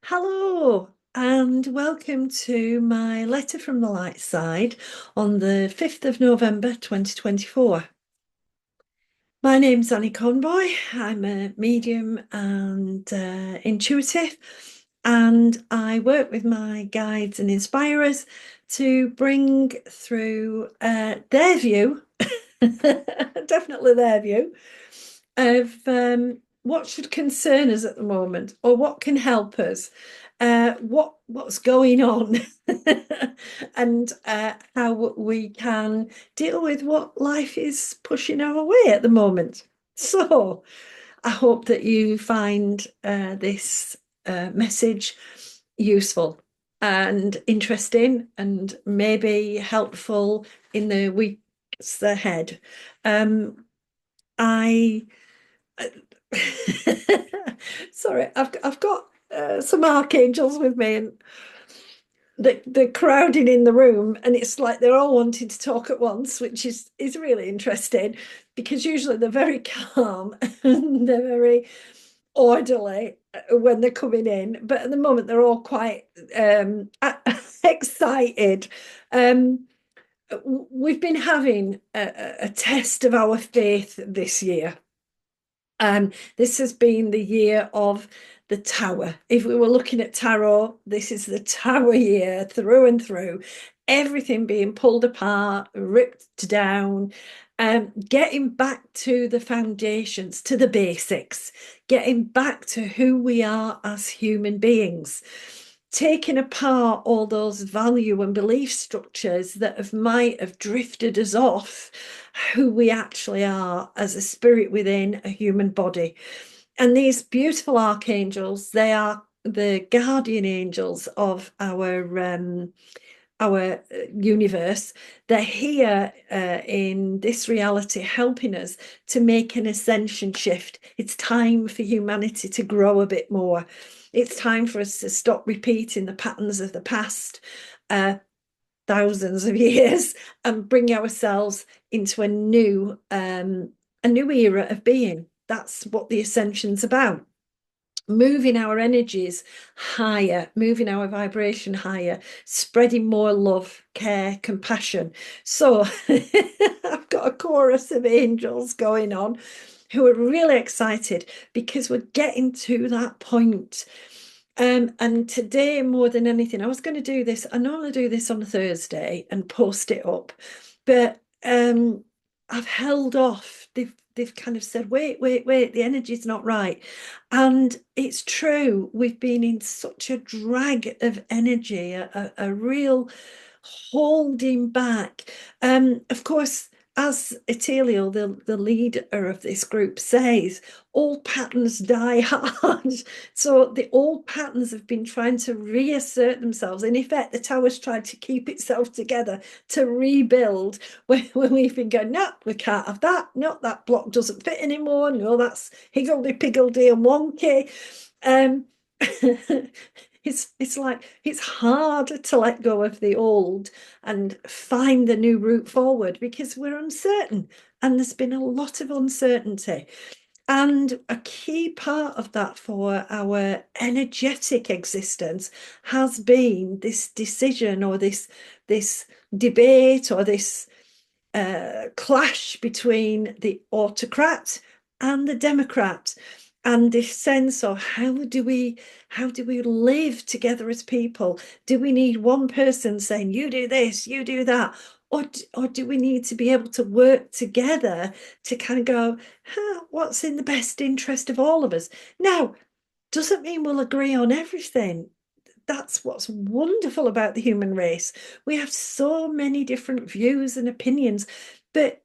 Hello, and welcome to my letter from the light side on the 5th of November 2024. My name's Annie Conboy. I'm a medium and intuitive, and I work with my guides and inspirers to bring through their view, definitely their view, of what should concern us at the moment, or what can help us, what's going on, and how we can deal with what life is pushing our way at the moment. So I hope that you find this message useful and interesting, and maybe helpful in the weeks ahead. I Sorry, I've got some archangels with me, and they're crowding in the room, and it's like they're all wanting to talk at once, which is really interesting because usually they're very calm and they're very orderly when they're coming in, but at the moment they're all quite excited. Um, we've been having a test of our faith this year. This has been the year of the tower. If we were looking at tarot, this is the tower year through and through. Everything being pulled apart, ripped down, getting back to the foundations, to the basics, getting back to who we are as human beings, taking apart all those value and belief structures that might have drifted us off who we actually are as a spirit within a human body. And these beautiful archangels, they are the guardian angels of our universe. They're here in this reality, helping us to make an ascension shift. It's time for humanity to grow a bit more. It's time for us to stop repeating the patterns of the past. Thousands of years, and bring ourselves into a new era of being. That's what the ascension's about. Moving our energies higher, moving our vibration higher, spreading more love, care, compassion. So I've got a chorus of angels going on who are really excited because we're getting to that point. And today, more than anything, I was going to do this. I normally do this on a Thursday and post it up, but I've held off. They've kind of said, wait, the energy's not right. And it's true. We've been in such a drag of energy, a real holding back. Of course, as Eteliel, the leader of this group, says, old patterns die hard. So the old patterns have been trying to reassert themselves. In effect, the tower's tried to keep itself together to rebuild when we've been going, no, we can't have that. No, that block doesn't fit anymore. No, that's higgledy-piggledy and wonky. Um, it's like it's hard to let go of the old and find the new route forward because we're uncertain, and there's been a lot of uncertainty. And a key part of that for our energetic existence has been this decision, or this debate, or this clash between the autocrat and the democrat, and this sense of how do we live together as people? Do we need one person saying you do this, you do that, or do we need to be able to work together to kind of go, what's in the best interest of all of us? Now, doesn't mean we'll agree on everything. That's what's wonderful about the human race. We have so many different views and opinions, but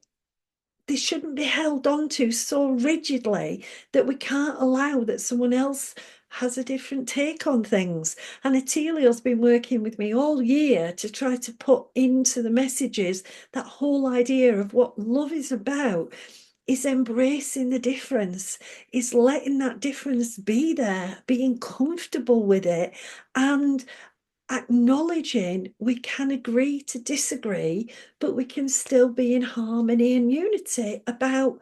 they shouldn't be held on to so rigidly that we can't allow that someone else has a different take on things. And Atelia's been working with me all year to try to put into the messages that whole idea of what love is about is embracing the difference, is letting that difference be there, being comfortable with it, and acknowledging we can agree to disagree, but we can still be in harmony and unity about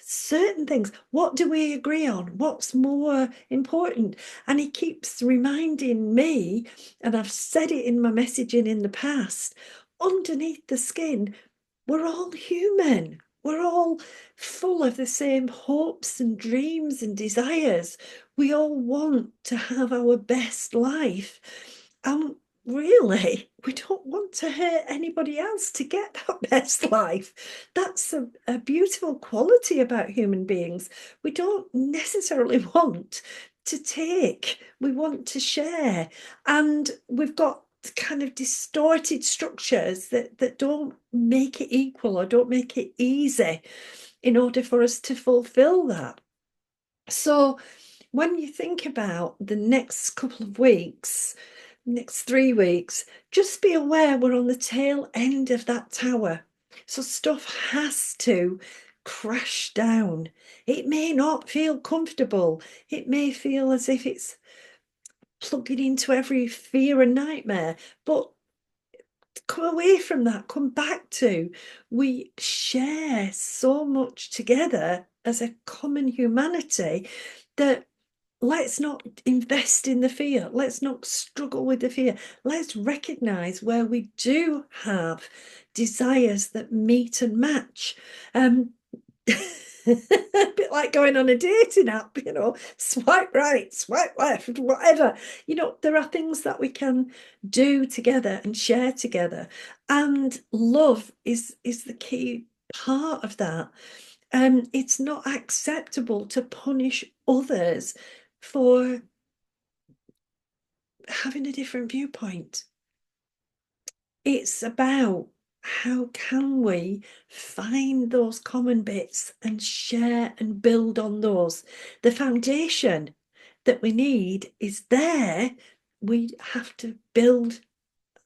certain things. What do we agree on? What's more important? And he keeps reminding me, and I've said it in my messaging in the past, underneath the skin, we're all human. We're all full of the same hopes and dreams and desires. We all want to have our best life. And really, we don't want to hurt anybody else to get that best life. That's a beautiful quality about human beings. We don't necessarily want to take, we want to share. And we've got kind of distorted structures that don't make it equal or don't make it easy in order for us to fulfill that. So when you think about the next couple of weeks, next 3 weeks, just be aware we're on the tail end of that tower. So stuff has to crash down. It may not feel comfortable. It may feel as if it's plugging into every fear and nightmare, but come away from that, come back to, we share so much together as a common humanity that let's not invest in the fear. Let's not struggle with the fear. Let's recognize where we do have desires that meet and match. A bit like going on a dating app, swipe right, swipe left, whatever. There are things that we can do together and share together. And love is the key part of that. It's not acceptable to punish others for having a different viewpoint. It's about how can we find those common bits and share and build on those. The foundation that we need is there. We have to build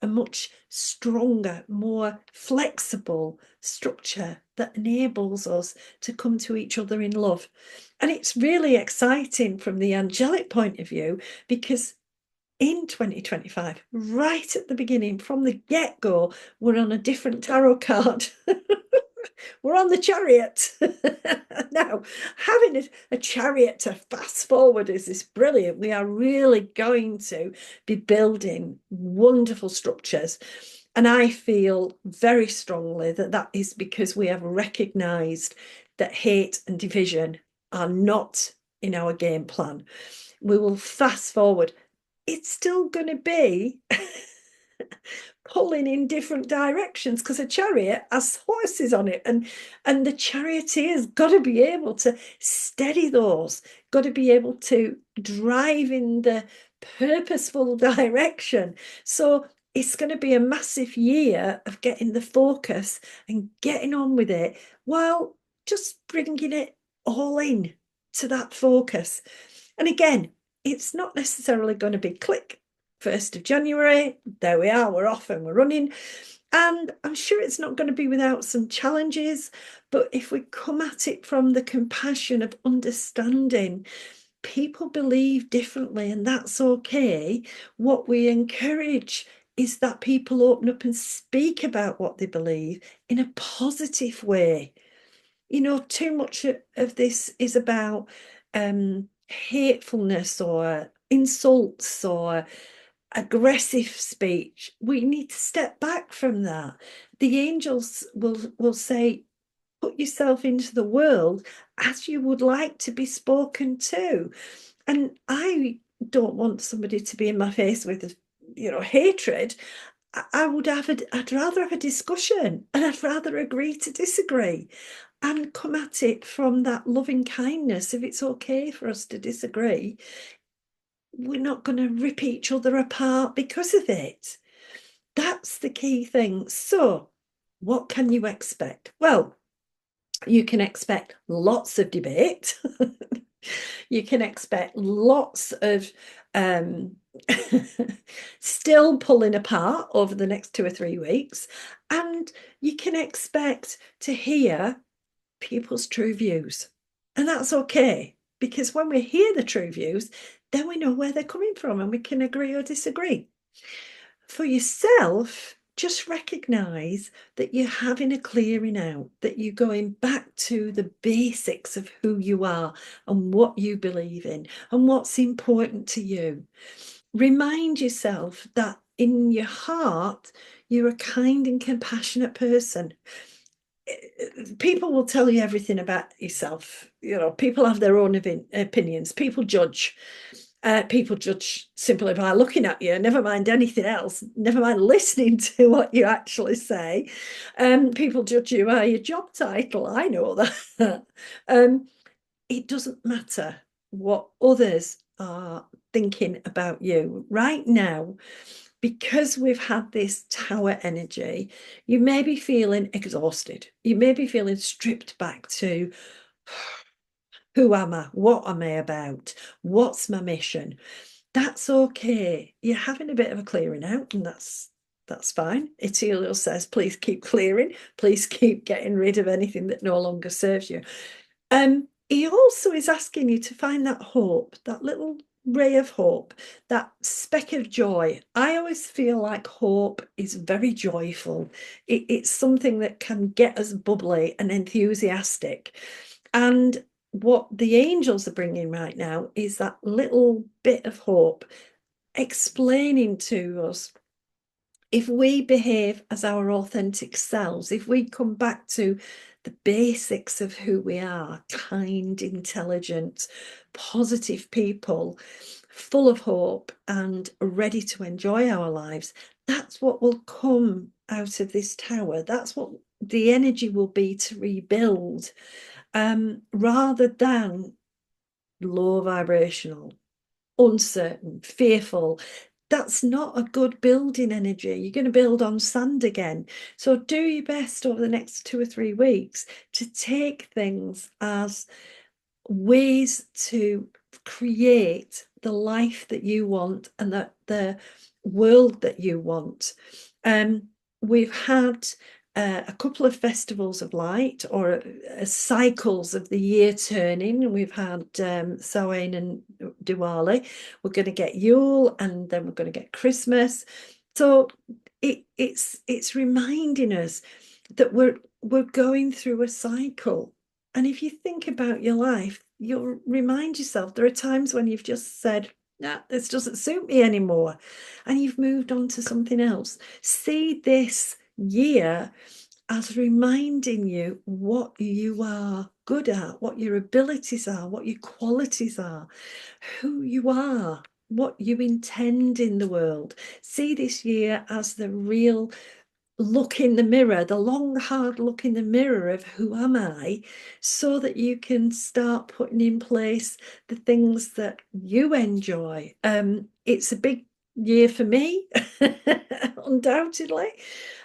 a much stronger, more flexible structure that enables us to come to each other in love. And it's really exciting from the angelic point of view, because in 2025, right at the beginning, from the get-go, we're on a different tarot card. We're on the Chariot. Now, having a chariot to fast forward is brilliant. We are really going to be building wonderful structures. And I feel very strongly that that is because we have recognized that hate and division are not in our game plan. We will fast forward. It's still going to be pulling in different directions because a chariot has horses on it, and the charioteer's got to be able to steady those, got to be able to drive in the purposeful direction. So it's going to be a massive year of getting the focus and getting on with it while just bringing it all in to that focus. And again, it's not necessarily going to be click 1st of January, there we are, we're off and we're running. And I'm sure it's not going to be without some challenges, but if we come at it from the compassion of understanding people believe differently, and that's okay. What we encourage is that people open up and speak about what they believe in a positive way. Too much of this is about hatefulness or insults or aggressive speech. We need to step back from that. The angels will say, put yourself into the world as you would like to be spoken to. And I don't want somebody to be in my face with, hatred. I'd rather have a discussion, and I'd rather agree to disagree and come at it from that loving kindness. If it's okay for us to disagree, we're not going to rip each other apart because of it. That's the key thing. So what can you expect? Well, you can expect lots of debate. You can expect lots of still pulling apart over the next 2 or 3 weeks. And you can expect to hear people's true views. And that's okay, because when we hear the true views, then we know where they're coming from and we can agree or disagree. For yourself, just recognize that you're having a clearing out, that you're going back to the basics of who you are and what you believe in and what's important to you. Remind yourself that in your heart, you're a kind and compassionate person. People will tell you everything about yourself. People have their own opinions. People judge simply by looking at you, never mind anything else, never mind listening to what you actually say. People judge you by your job title. I know that. It doesn't matter what others are thinking about you right now. Because we've had this tower energy, you may be feeling exhausted. You may be feeling stripped back to who am I? What am I about? What's my mission? That's okay. You're having a bit of a clearing out, and that's fine. Itielio says, please keep clearing. Please keep getting rid of anything that no longer serves you. He also is asking you to find that hope, that little ray of hope, that speck of joy. I always feel like hope is very joyful. It's something that can get us bubbly and enthusiastic. And what the angels are bringing right now is that little bit of hope, explaining to us, if we behave as our authentic selves, if we come back to the basics of who we are, kind, intelligent, positive people, full of hope and ready to enjoy our lives, that's what will come out of this tower. That's what the energy will be to rebuild, rather than low vibrational, uncertain, fearful. That's not a good building energy. You're going to build on sand again. So do your best over the next 2 or 3 weeks to take things as ways to create the life that you want and the world that you want. We've had a couple of festivals of light, or cycles of the year turning. We've had Samhain and Diwali. We're going to get Yule, and then we're going to get Christmas. So it's reminding us that we're going through a cycle. And if you think about your life, you'll remind yourself there are times when you've just said, nah, this doesn't suit me anymore, and you've moved on to something else. See this year as reminding you what you are good at, what your abilities are, what your qualities are, who you are, what you intend in the world. See this year as the real look in the mirror, the long, hard look in the mirror of who am I, so that you can start putting in place the things that you enjoy. It's a big year for me, undoubtedly.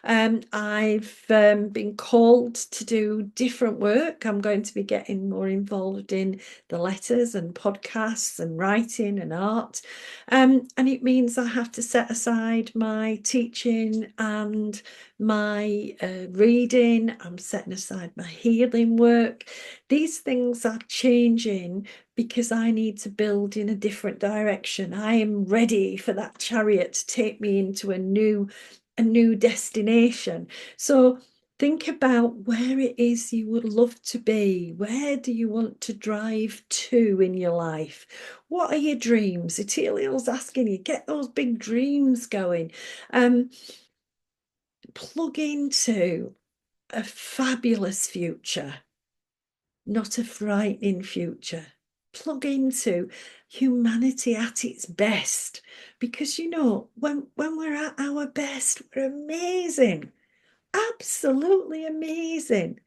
I've been called to do different work. I'm going to be getting more involved in the letters and podcasts and writing and art. And it means I have to set aside my teaching and my reading. I'm setting aside my healing work. These things are changing because I need to build in a different direction. I am ready for that chariot to take me into a new destination. So think about where it is you would love to be. Where do you want to drive to in your life? What are your dreams? Eteliel's asking you, get those big dreams going. Plug into a fabulous future, not a frightening future. Plug into humanity at its best, because when we're at our best, we're amazing, absolutely amazing.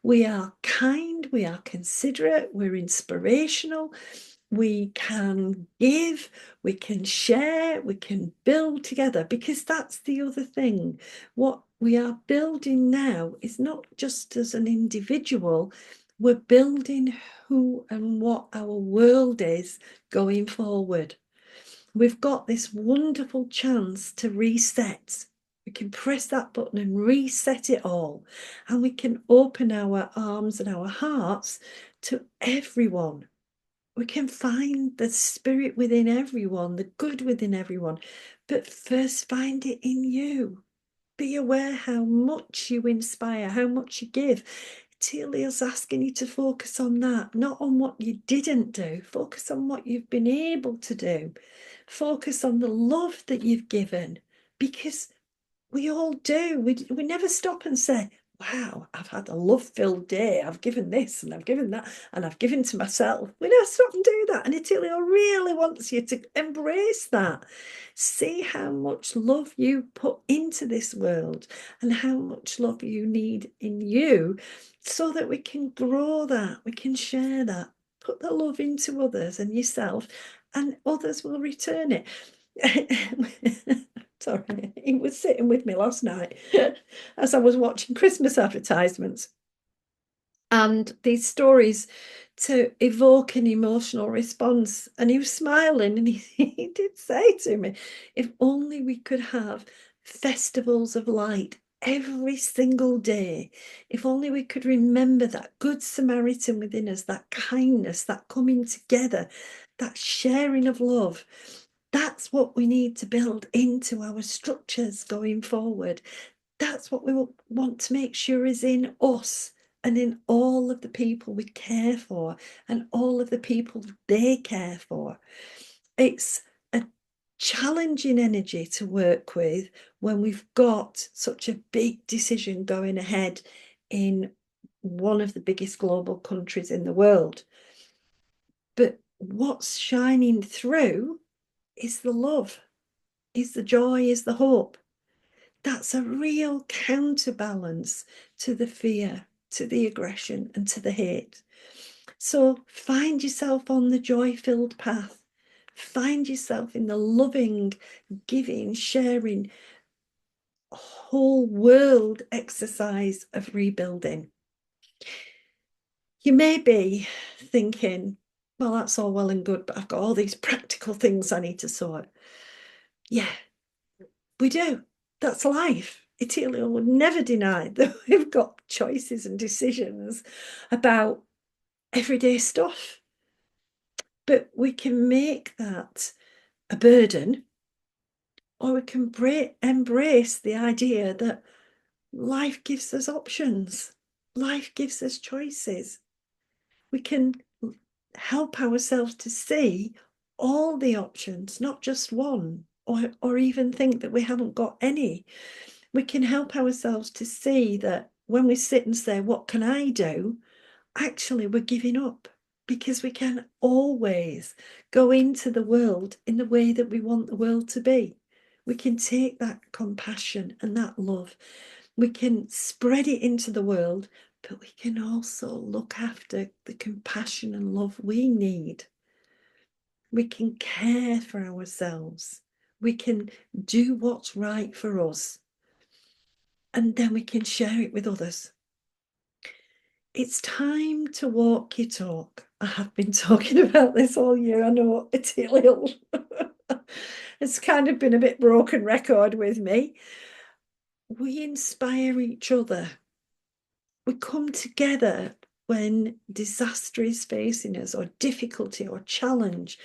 We are kind, we are considerate, we're inspirational, we can give, we can share, we can build together, because that's the other thing. What we are building now is not just as an individual, we're building who and what our world is going forward. We've got this wonderful chance to reset. We can press that button and reset it all, and we can open our arms and our hearts to everyone. We can find the spirit within everyone, the good within everyone, but first find it in you. Be aware how much you inspire, how much you give. Telia's asking you to focus on that, not on what you didn't do. Focus on what you've been able to do. Focus on the love that you've given, because we all do. We never stop and say, wow, I've had a love-filled day. I've given this and I've given that and I've given to myself. We never stop and do that. And Italia really wants you to embrace that. See how much love you put into this world and how much love you need in you, so that we can grow that, we can share that, put the love into others and yourself, and others will return it. Sorry, he was sitting with me last night as I was watching Christmas advertisements and these stories to evoke an emotional response. And he was smiling and he did say to me, if only we could have festivals of light every single day, if only we could remember that good Samaritan within us, that kindness, that coming together, that sharing of love. That's what we need to build into our structures going forward. That's what we want to make sure is in us and in all of the people we care for and all of the people they care for. It's a challenging energy to work with when we've got such a big decision going ahead in one of the biggest global countries in the world. But what's shining through is the love, is the joy, is the hope. That's a real counterbalance to the fear, to the aggression, and to the hate. So find yourself on the joy-filled path. Find yourself in the loving, giving, sharing, whole world exercise of rebuilding. You may be thinking, well, that's all well and good, but I've got all these practical things I need to sort. Yeah, we do. That's life. Italia would never deny that we've got choices and decisions about everyday stuff. But we can make that a burden, or we can embrace the idea that life gives us options. Life gives us choices. We can help ourselves to see all the options, not just one, or even think that we haven't got any. We can help ourselves to see that when we sit and say, what can I do? Actually, we're giving up, because we can always go into the world in the way that we want the world to be. We can take that compassion and that love. We can spread it into the world, but we can also look after the compassion and love we need. We can care for ourselves. We can do what's right for us. And then we can share it with others. It's time to walk your talk. I have been talking about this all year. I know it's ill. It's kind of been a bit broken record with me. We inspire each other. We come together when disaster is facing us, or difficulty or challenge.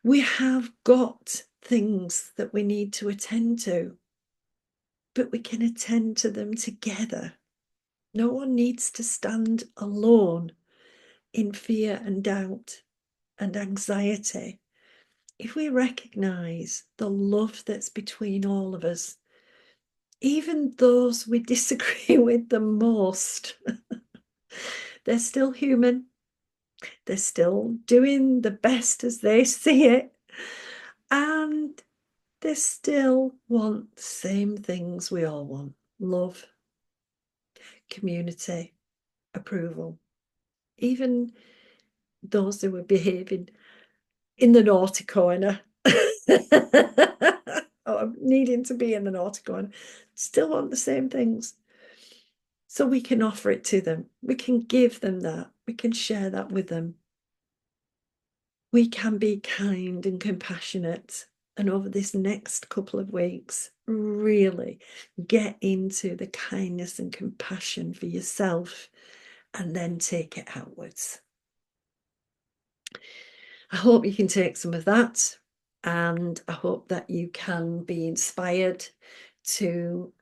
We have got things that we need to attend to, but we can attend to them together. No one needs to stand alone in fear and doubt and anxiety. If we recognize the love that's between all of us, even those we disagree with the most, they're still human. They're still doing the best as they see it. And they still want the same things we all want: love, community, approval. Even those who are behaving in the naughty corner or needing to be in the naughty corner still want the same things. So we can offer it to them. We can give them that. We can share that with them. We can be kind and compassionate. And over this next couple of weeks, really get into the kindness and compassion for yourself, and then take it outwards. I hope you can take some of that, and I hope that you can be inspired to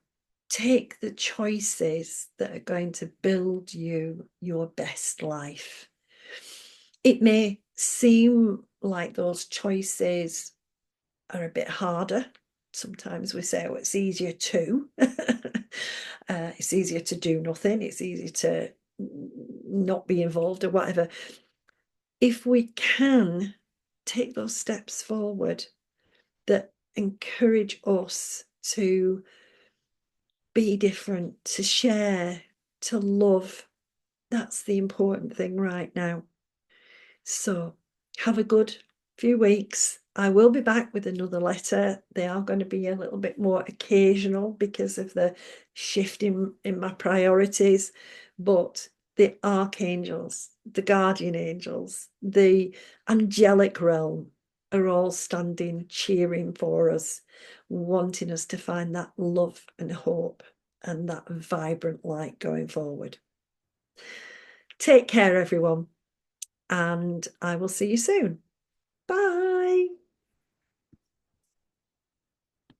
take the choices that are going to build you your best life. It may seem like those choices are a bit harder. Sometimes we say, oh, it's easier to. It's easier to do nothing. It's easier to not be involved or whatever. If we can take those steps forward that encourage us to be different, to share, to love, that's the important thing right now. So have a good few weeks. I will be back with another letter. They are going to be a little bit more occasional because of the shift in my priorities. But the archangels, the guardian angels, the angelic realm are all standing, cheering for us, wanting us to find that love and hope and that vibrant light going forward. Take care, everyone, and I will see you soon. Bye.